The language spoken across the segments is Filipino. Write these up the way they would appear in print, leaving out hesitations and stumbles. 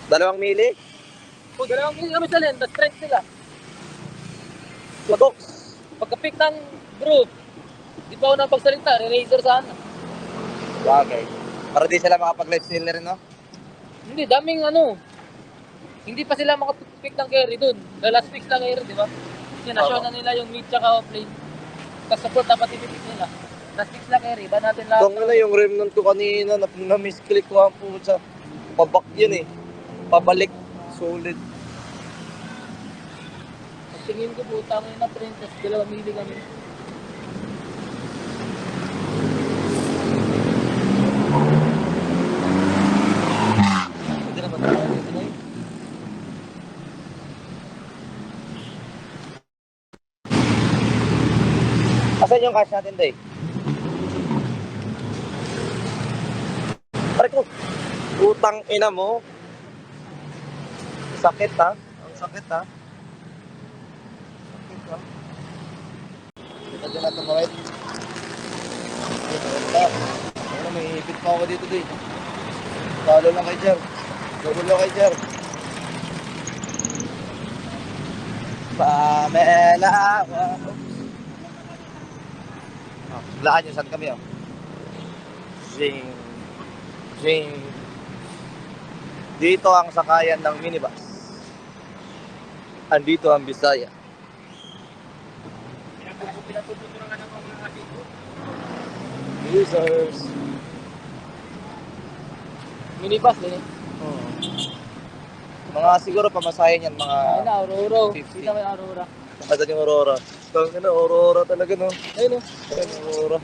2 mili? O, 2 mili kami sa lens, strength sila. Patok. Pagka-pick ng group, di pa ako napagsalita, re-razor sana. Bagay. Para di sila makapag-live stealer rin, no? Hindi, daming hindi pa sila makapick ng carry dun. The last picks lang carry, di ba? Kasi na-show na nila yung mid tsaka offlane. Tapos support dapat ipipick nila. Last picks lang carry, ba natin lahat? Kung yung remnant ko kanina, na-misclick ko ang pusa. Pabak yun eh. Pabalik. Solid. Tingin ko po, tangin na princess, 2 mili kami. Pwede na ba tayo dito na yun? Asan yung cash natin, Day? Pare ko. Utang ina mo. Sakit ha. Ang sakit ha. Sakit ha. Kita dyan natin mo right. Ano, may ipit pa ako dito, Day. Talo lang kay Jer. Gugulo kay Jer. Pamela. Lahat nyo, saan kami oh? Zing. Zing. Dito ang sakayan ng minibus. Andito ang Bisaya. Users. Minibus din eh. Oh. Mga siguro pamasahe niyan, mga... Ayun na, Aurora. 50. Kita may Aurora. Asan yung Aurora? Tangin na, Aurora talaga no. Ayun o. Ayun, Aurora.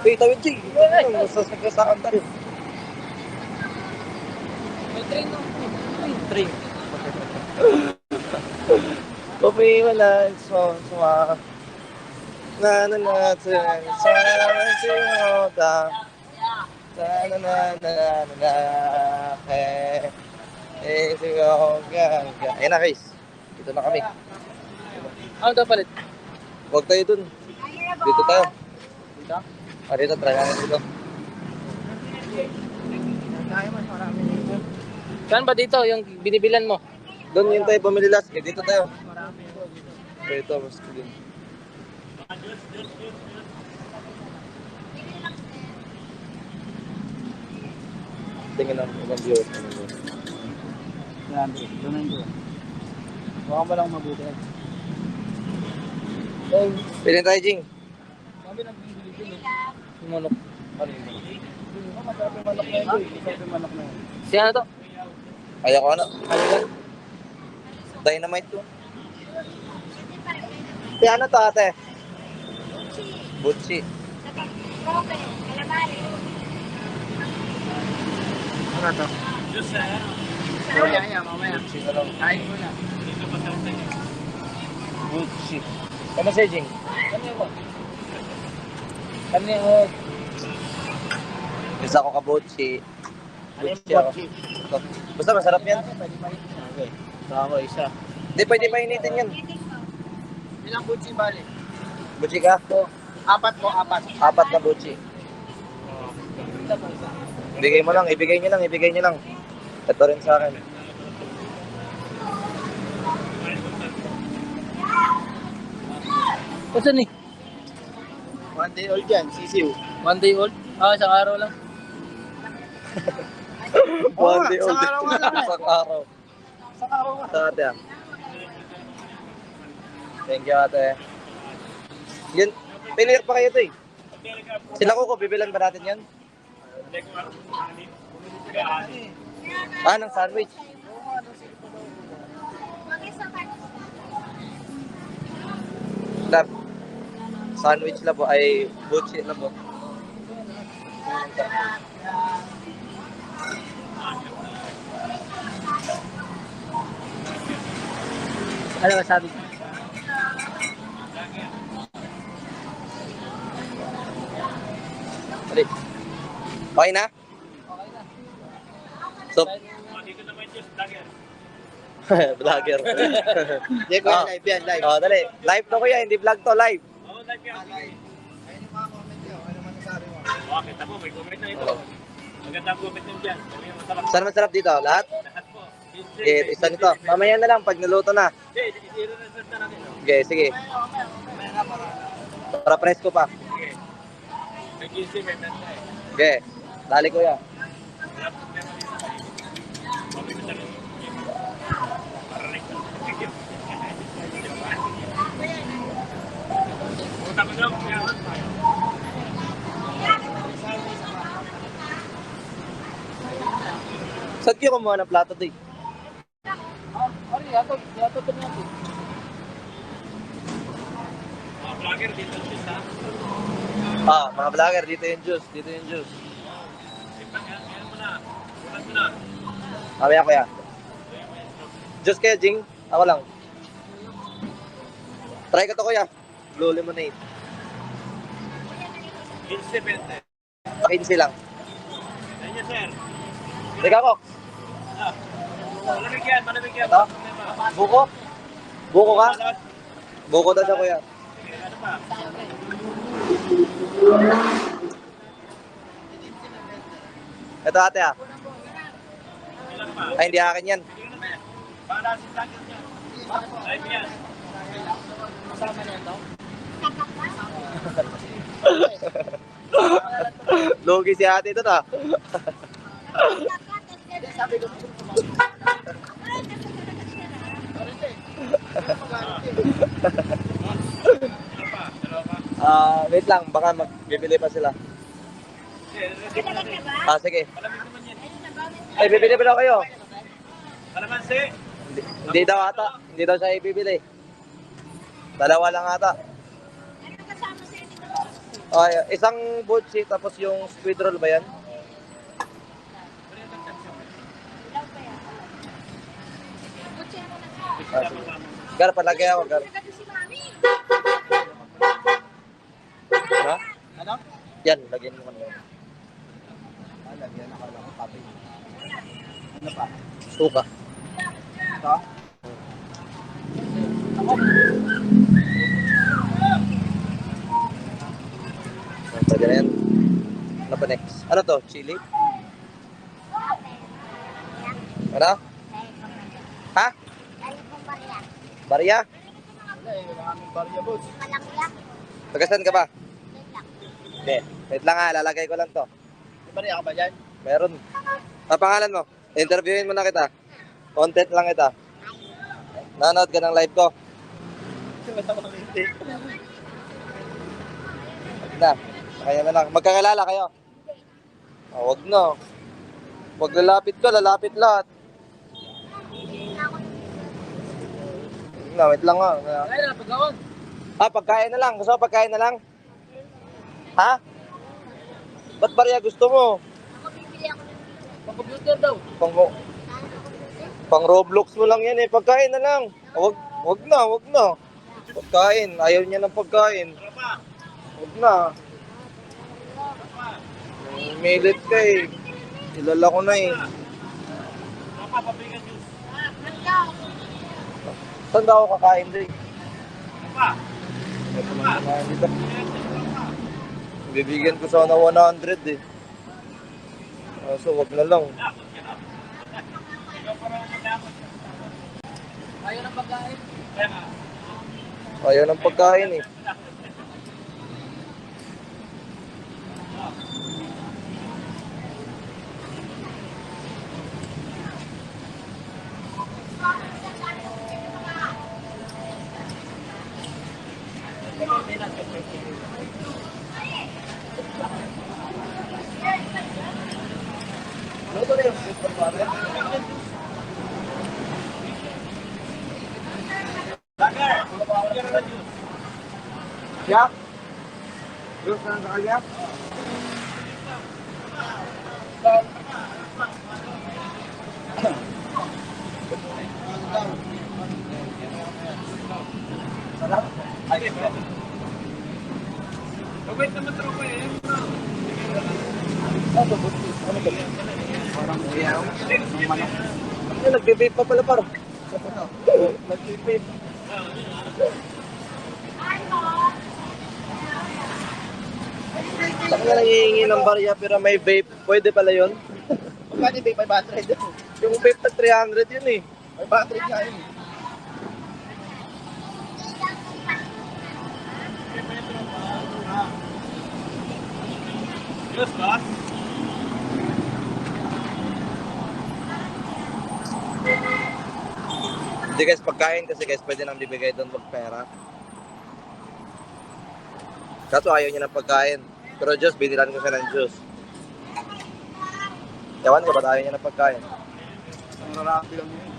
Hey, tawid Jay. Masasagsasakan tayo. May train no. Train. Pumila, suma. Na natin sa sinota. Sigaw gaga. Ayun na guys. Dito na kami. Ano daw palit? Huwag tayo dun. Dito tayo. Dito? Dito, try natin dito. Saan ba dito yung binibilan mo? Doon yung tayo bumili last. Dito tayo. Dito, mas din. Tingnan ang ibang view. Yan, doon ko. Baka mo lang mabuti. Pili tayo, Jing. Sabi nang bibili din eh. Yung manok. Ano yung manok? Masabi manok na yun. Masabi manok na yun. Siya na to? Kaya ko ano? Halika. Dynamite to. Kaya ano to ate? Butchi. Ano to? Mamaya, mamaya. Butchi na lang. Kain mo na. Butchi. Ano sa'yo, Jing? Ano yun? Ano yun? Isa ko ka-butchi. Butchi ako. Ito. Basta masarap yan. Okay. Ako isa. Hindi, pwede pa initin yan. Ilang butsi bali? Butchi ka? Apat po, apat. 4 na butchi. Ibigay mo lang, ibigay nyo lang, ibigay nyo lang. Ito rin sa akin. Saan eh? 1 day old yan, sisiw. 1 day old? Isang araw lang. 1 day old. Isang araw nga lang eh. Isang araw. Isang araw nga. Sa ate ah. Thank you ate. Yun, pinir pa kayo ito eh. Sila ko, bibilan ba natin yan? Ng sandwich. Lab. Sandwich lang po ay butchi lang po. Ano ba sabi? Dali. Okay na? So, vlogger. Hindi ko yan, live yan, live. Oh, dali. Live to kuya, hindi vlog to, live. Oo, live yan. Ayun yung mga comment nyo. Ano man nasabi mo? Bakit ako? May comment na ito. Magandang comment nyo dyan. Ano yung masarap? Saan masarap dito? Lahat? Lahat po. Okay, isa nito. Mamaya na lang pag naluto na. Okay, sige. Para presko pa. Okay, dali kuya. Saan kayo kumuha ng plato, Day? Ari, yato to niya. Mga vlogger, dito yung juice. Dito yung juice. Mamaya kuya. Juice kayo, Jing? Ako lang. Try ko to kuya. Blue lemonade. 15 lang. Teka ko. Ito? Buko? Buko ka? Buko daw siya kuya. Ito ate ah. Ay, hindi akin yan. Kasama niya to. Lugi si ate ito na. Sabi ko, Wait lang, baka magbibili pa sila. Sige. Ay, bibili pa daw kayo. Hindi daw ata. Hindi daw siya ibibili. Dalawa lang ata. Ay, isang butchi tapos yung squid roll ba yan? Sige. Gar, palagay ako, Gar. Ha? Ano? Yan, lagyan mo kanina. Lagyan ako lang ng papi. Ano pa? Suka. Ito? Pwede na yan. Ano pa next? Ano to? Chili? Ano? Ha? Barya? Wala eh, wala kaming barya boss. Tagasan ka ba? Hindi. Wait lang ha, lalagay ko lang to. May barya ka ba dyan? Meron. Ang pangalan mo? Interviewin mo na kita. Content lang kita. Nanood ka ng live ko. Wag na. Kaya na lang. Magkakalala kayo. Wag na. Pag lalapit ka, lalapit lahat. Wag na, wait lang nga. ay na, pagkawan. Pagkain na lang. Gusto mo pagkain na lang? Ha? Ba't barya gusto mo? Pang-computer daw. Pang Roblox mo lang yan eh. Pagkain na lang. Wag na. Pagkain. Ayaw niya ng pagkain. Wag na. Milit ka eh. Kilala ko na eh. Saan daw ako kakain din? Dito. Bibigyan ko sana 100 eh. So wag na lang. Ayaw ng pagkain. Ayaw ng pagkain eh. Luto na yung sweet potato. Ya? Juice na sa kanya? Wait naman tropa eh. Parang uyaw. Ang manok. Nagbe-vape pa pala par. Nagbe-vape. Saan nga nangihingi ng barya pero may vape? Pwede pala yun? Magkano ba 500? Yung vape na 300 yun eh. May battery nga yun. Yes, boss. Hindi guys, pagkain kasi guys, pwede nang bibigay doon wag pera. Kaso ayaw niya ng pagkain. Pero Diyos, binilan ko siya ng Diyos. Ewan ko, ba't ayaw niya ng pagkain? Ang rarapi lang yun.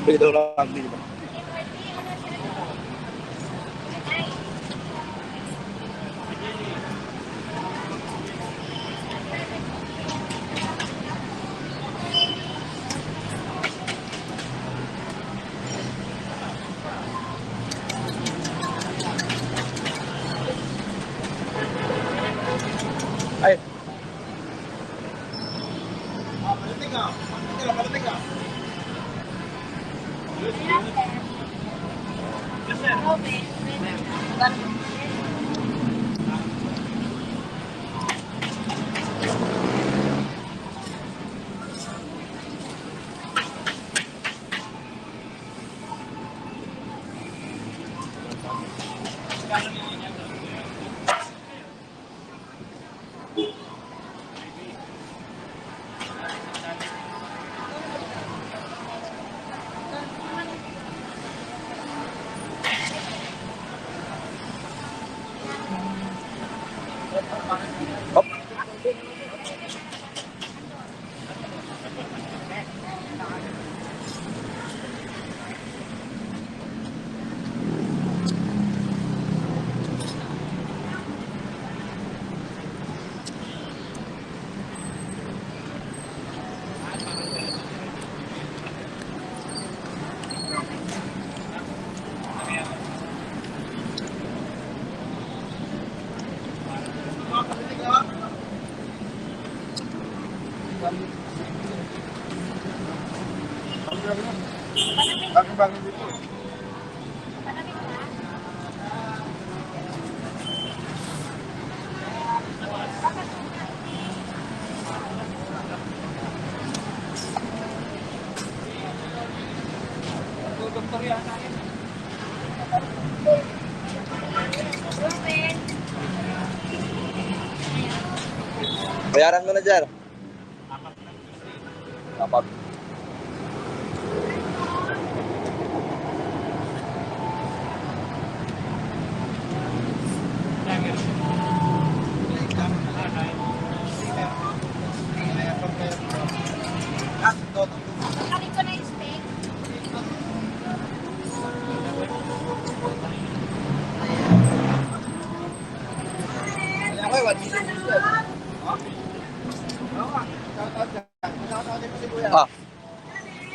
Bili daw lang, bili ba? Ay, Palating ka. Palating ka. hop. Bagong dito. Bayaran mo na dyan. Apat. Kami ko na yung steak. Ah.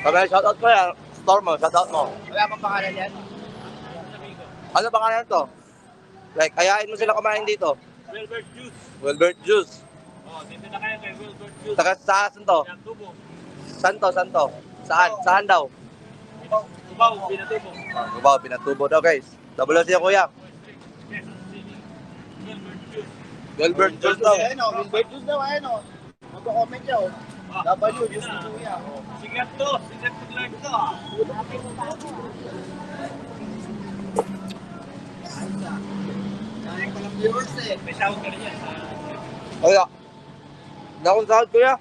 Sabi, shoutout ko yan. Store mo, shoutout mo. Wala pang pangalan yan? Ano pangalan to? Like, ayain mo sila kumain dito. Wilbert Juice. Wilbert Juice. Oh, dito na kayo kay Wilbert Juice. Taga saan to? Yan, tubo. Saan to? Saan to? Saan? Saan daw? Tubaw, pinatubo. Wow, pinatubo daw guys. Double siya kuya. Wilbert Juice. Wilbert Juice daw. Ayun o, Wilbert Juice daw, ayun o. Magko-comment siya o. W, Juice ni Kuya. Sigat to. Sigat to lang to. ah. Kaya ko lang viewers eh. May sound ka rin yan. Kaya. Na akong sahod kuya.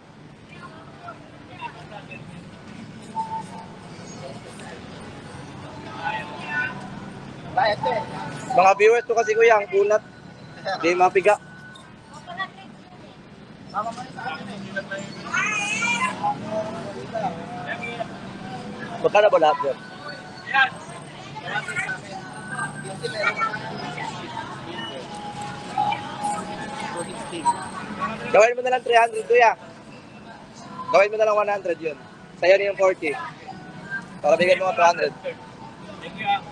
Bayad to eh. Mga viewers to kasi kuya, ang kunat. Hindi mapiga. Tama mo rin sa akin eh. Magkano ba lahat yun? Yan. Kasi meron na. Gawin mo na lang 300 kuya. Gawin mo na lang 100 yun. Sa'yo na yung 40. Para bigyan mo nga 200. Thank you. ah.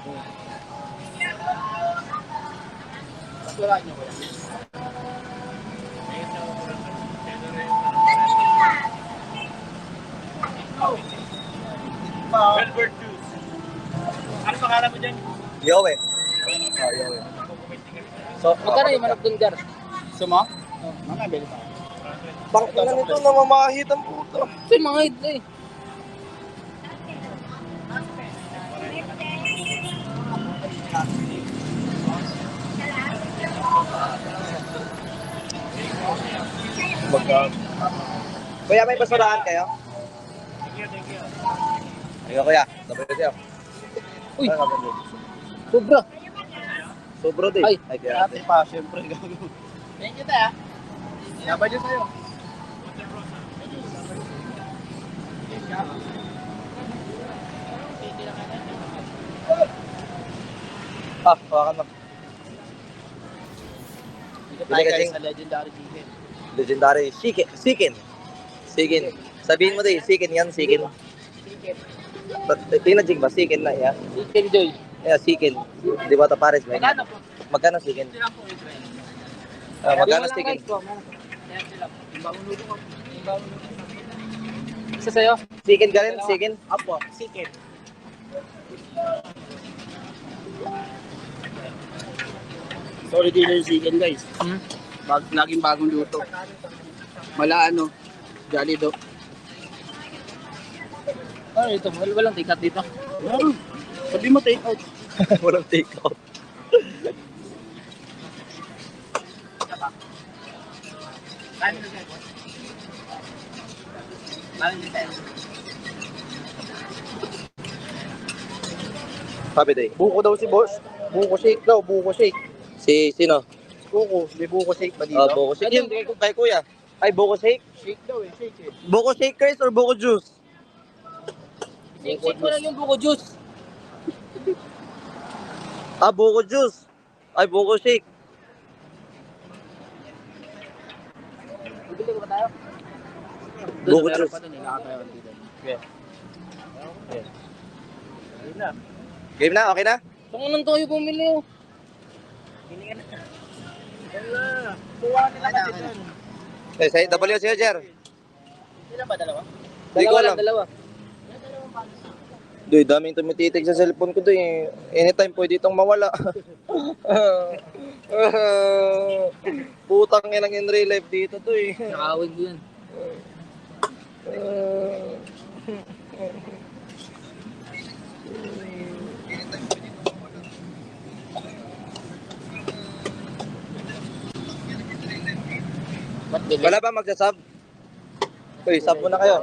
Patulaan niyo Kuya. Wilbert Juice. Ano pangalan mo dyan? Yowe. Ayaw eh. So, Magkano yung manok dun, Gar? Sumo? Mga bili pa. Tangina nito, namamahit ang puto. Ito yung mga idlo eh. Kuya, may basurahan kayo? Ayun, kuya. Sabi ko sa'yo. Uy, sobra. Sobro din. Ay. Kaya Ate pa, syempre. Thank you, tayo. Sabay din sa'yo. hawakan mo. Dito tayo, guys, sa legendary chicken. Legendary. Chicken. Chicken. Sabihin mo din, chicken yan, chicken. Tingnan, Jing ba? Chicken na, yeah. Chicken Joy. Yeah, chicken. Di ba ito pares ba? Magkano po? Magkano chicken? Magkano chicken? Isa sa'yo? Chicken ka rin? Chicken? Apo, chicken. Solid din yung chicken, guys. Hmm? Laging bagong luto. Mala ano, Jolly do. Ano ito? Walang tikat dito. Meron. Sabi mo take out. Walang take out. Sabi day. Buko daw si boss. Buko shake daw, buko shake. Si sino? Buko, may buko shake ba dito? Buko shake. Yun, kay kuya. Ay, buko shake? Shake daw eh, shake eh. Buko shakers or buko juice? Shake mo lang yung buko juice. Buko juice. Ay, buko shake. Bibili ko ba tayo? Buko juice. Game na? Okay na? Kung anong tayo bumili oh. Kuha nila kasi dyan. Sa W si Jer. Ilan ba, dalawa? Hindi ko alam. Dalawa. Duy, daming tumititig sa cellphone ko doy. Anytime pwede itong mawala. Putang yan ang in real life dito doy. Nakawin ko yan. Ba't ganyan? Wala ba magsasab? Uy, sub muna kayo.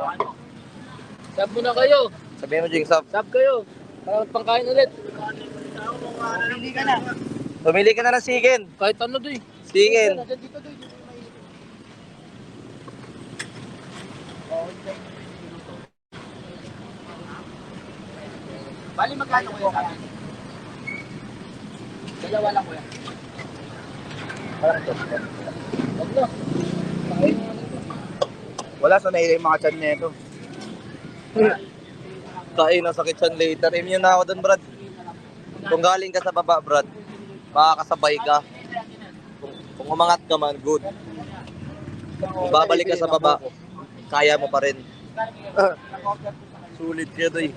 Sab muna kayo. Sabihin mo, Jing, sub. Sab kayo. Para magpangkain ulit. Hindi ka na. Pumili ka na ng chicken. Kahit ano doy. Chicken. Dito doy. Bali magkano kuya sa akin? Dalawa lang kuya. Wag na. Wala sa nailay yung mga chan nito. Kain na sakit siyan later. Immune na ako dun, Brad. Kung galing ka sa baba, Brad, makakasabay ka. Kung umangat ka man, good. Kung babalik ka sa baba, kaya mo pa rin. Sulit kayo, doy.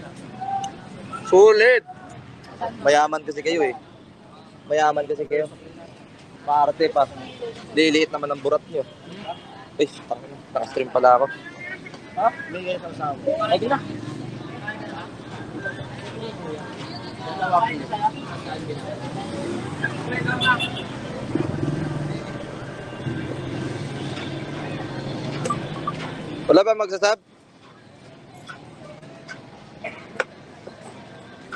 Sulit! Mayaman kasi kayo eh. Mayaman kasi kayo. Paarte pa. Liliit naman ang burat nyo. Ay, naka-stream pala ako. Ha? May kayo sa usawa. Ay, di na. Wala ba magsasab?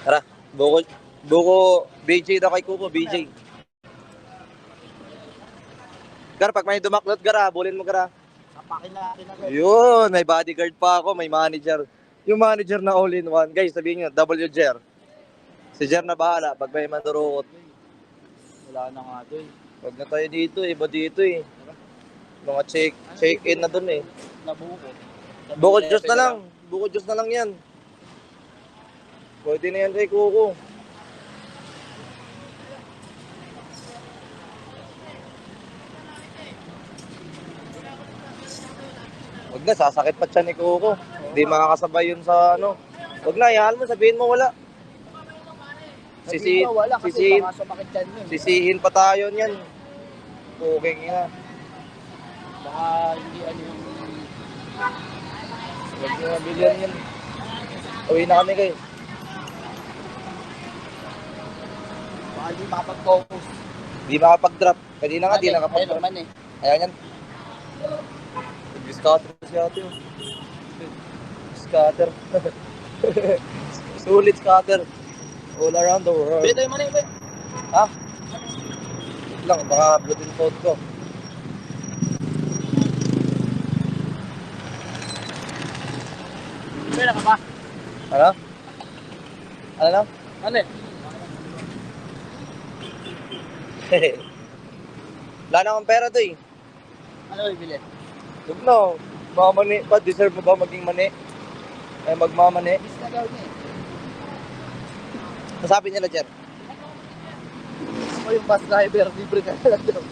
Tara, buko, BJ daw kay Kuko, BJ. Gar, pag may dumaklot, Gar, bulin mo, Gar. Sapakin natin agad. Yun, may bodyguard pa ako, may manager. Yung manager na all-in-one. Guys, sabihin nyo, W Jer. Si Jer na bahala pag may mandurukot. Wala na nga doy. Huwag na tayo dito, iba dito eh. Mga check-in na dun eh. Nabuko. Buko juice na lang. Buko juice na lang yan. Pwede na yan kay Kuko. Huwag na, sasakit pa siya ni Kuko. Hindi makakasabay yun sa ano. Huwag na, iyahan mo, sabihin mo wala. Sisi, Wala kasi sisihin, baka sumakit dyan yun. sisihin pa tayo niyan. Okay nga. Baka hindi ano yung... Huwag nyo mabilihan yan. Uwi na kami kayo. Baka hindi makapag-focus. Di makapag-drop. Kanina nga, di Ayun nakapag-drop. naman eh. Ayan yan. Scatter si ate. Oh. Scatter. Sulit scatter. All around the world. Bili tayo mali, boy. Ha? Wait lang, baka Bluetooth phone ko. Pera ka ba? Ano? Ano lang? Ano eh? Wala na akong pera to eh. Ano bibili? Huwag na. Mamani pa. Deserve mo ba maging mani? Eh, magmamani. Bis na daw niya eh. Sabi nila, Jer. Gusto ko yung bus driver, libre ka na lang daw.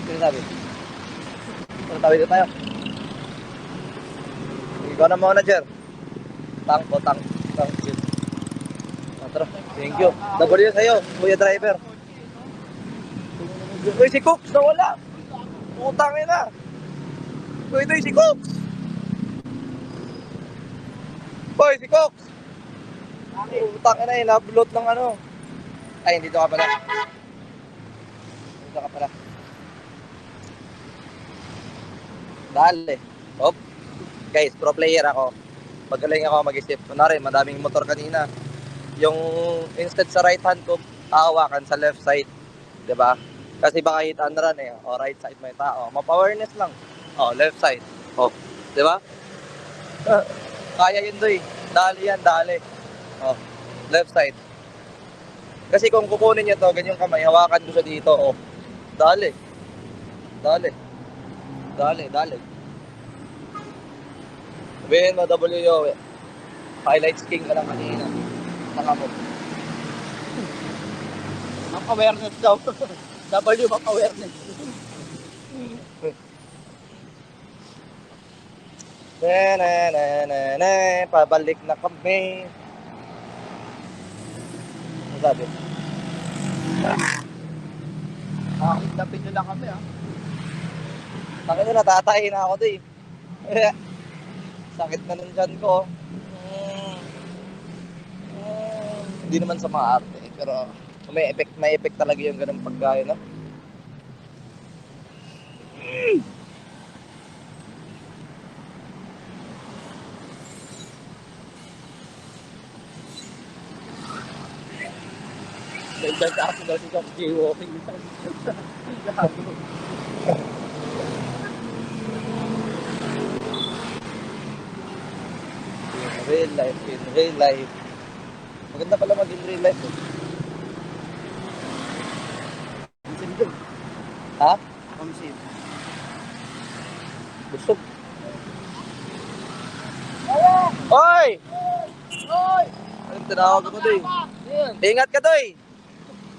Sino sabi? Tawid na tayo. Ikaw na muna, Jer. Tank o tank. Tank. Tara. Thank you. W sa'yo, kuya driver. Uy, si Cooks nawala. Utangin na. Uy, ito si Cooks. Uy, si Cooks. Utangin na, inablot ng ano. Ay, dito ka pala. Dito ka pala. Dali. Hop. Guys, pro player ako. Magaling ako mag-isip. Kunwari, madaming motor kanina. Yung instead sa right hand ko, hawakan sa left side. 'Di ba? Kasi baka hit and run eh. O right side may tao. Ma-awareness lang. O, left side. O, 'di ba? Kaya yun doy. Dali yan, dali. O, left side. Kasi kung kukunin niyo to, ganyan kamay, hawakan ko siya dito. O, dali. Dali. Dali, dali. Sabihin mo, W, highlights king ka lang kanina. Saka mo. Map-awareness daw. W map-awareness. Pabalik na kami. Ano sabi? Tapin nyo lang kami ah. Bakit na natatay na ako doy? Sakit na ng tiyan ko. Hindi naman sa mga arte, pero may effect talaga yung ganung pagkain, no? Nagdagdaso daw si Kap jaywalking. Gago. In real life. Maganda pala mag-in real life. Eh. Ha? Concept. Busog. Hoy! Oy! Anong tinawag ako doy? Ayan. Ingat ka doy!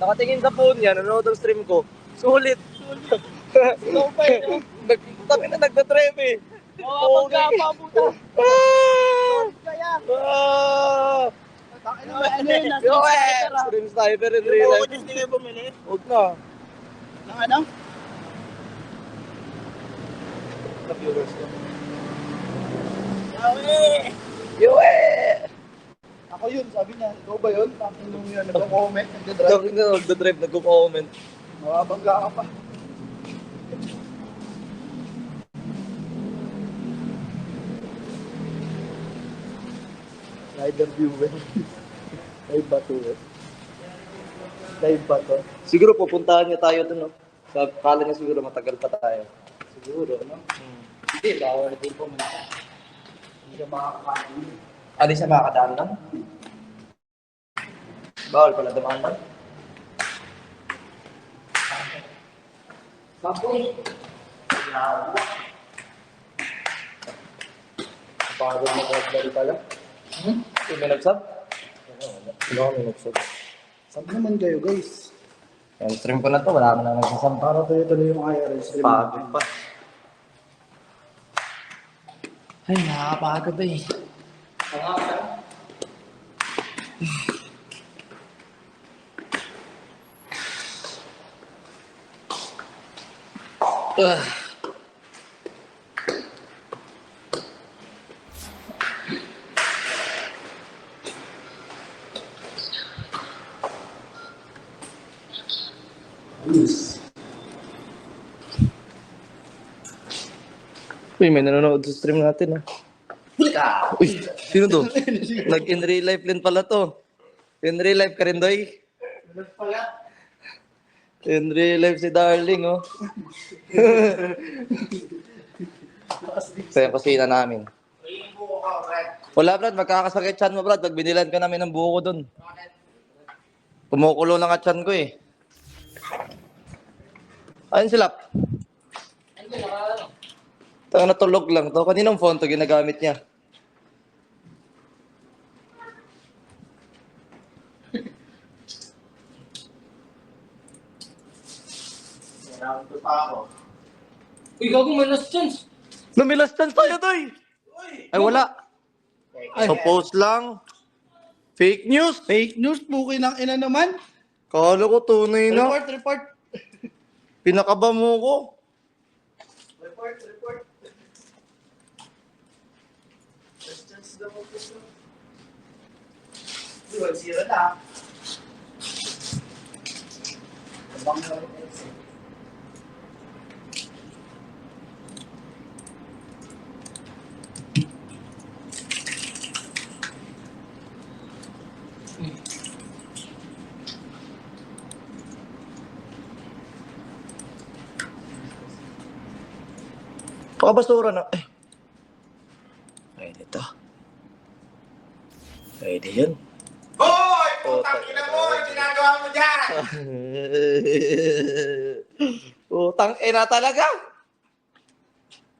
Nakatingin sa phone yan, nanonood ang stream ko. Sulit! Ikaw pa eh. Kami na nagtatrem eh. Oo, pagkapa puta. Kaya. Ah! Ano yun? Yo, stream sniper in real life. Hindi kayo bumili? Huwag na. Ng ano? Sa viewers ko. Yawi! Yo eh! Ako yun, sabi niya. Ikaw ba yun? Tapos nung yun, nag-comment, nag-drive. Sabi na nagdadrive, nagko-comment. Mababangga ka pa. Rider viewer. Live ba to eh? Live ba to? Siguro pupuntahan niya tayo dun, no? Kala niya siguro matagal pa tayo. Siguro, no? Hindi, bawal din pumunta. Hindi siya makakakain. Ali siya makakadaan lang? Bawal pala dumaan lang? Baboy! Pagod na kagdari pala. Yung may nagsab? Wala kami nagsab. Sabi naman kayo, guys. Yung stream ko na to, wala ka na nagsasab. Para tuloy-tuloy yung IRL stream. Pagod pa. Ay, nakakapagod ba eh. Ah. Uy, may nanonood sa stream natin ah. Uy, sino to? Nag-in real life din pala to. In real life ka rin, Doy? In real life si Darling, oh. Sa yung kusina namin. Wala, Brad. Magkakasakit chan mo, Brad. Pag binilan ka namin ng buko dun. Kumukulo na nga chan ko, eh. Ayun sila. Tanga natulog lang to. Kaninong phone to ginagamit niya? Uy, gago, may last chance. Lumilas chance tayo, Doy! Ay, wala. Suppose lang. Fake news. Fake news, puki ng ina naman. Kala ko tunay na. Report. Pinakaba mo ko. Report. Duwan, zero na. Abang na rin. Pakabasura na. Ay, ito. Pwede yun. Hoy! Putang ina mo! Ginagawa mo dyan! Utang ina talaga.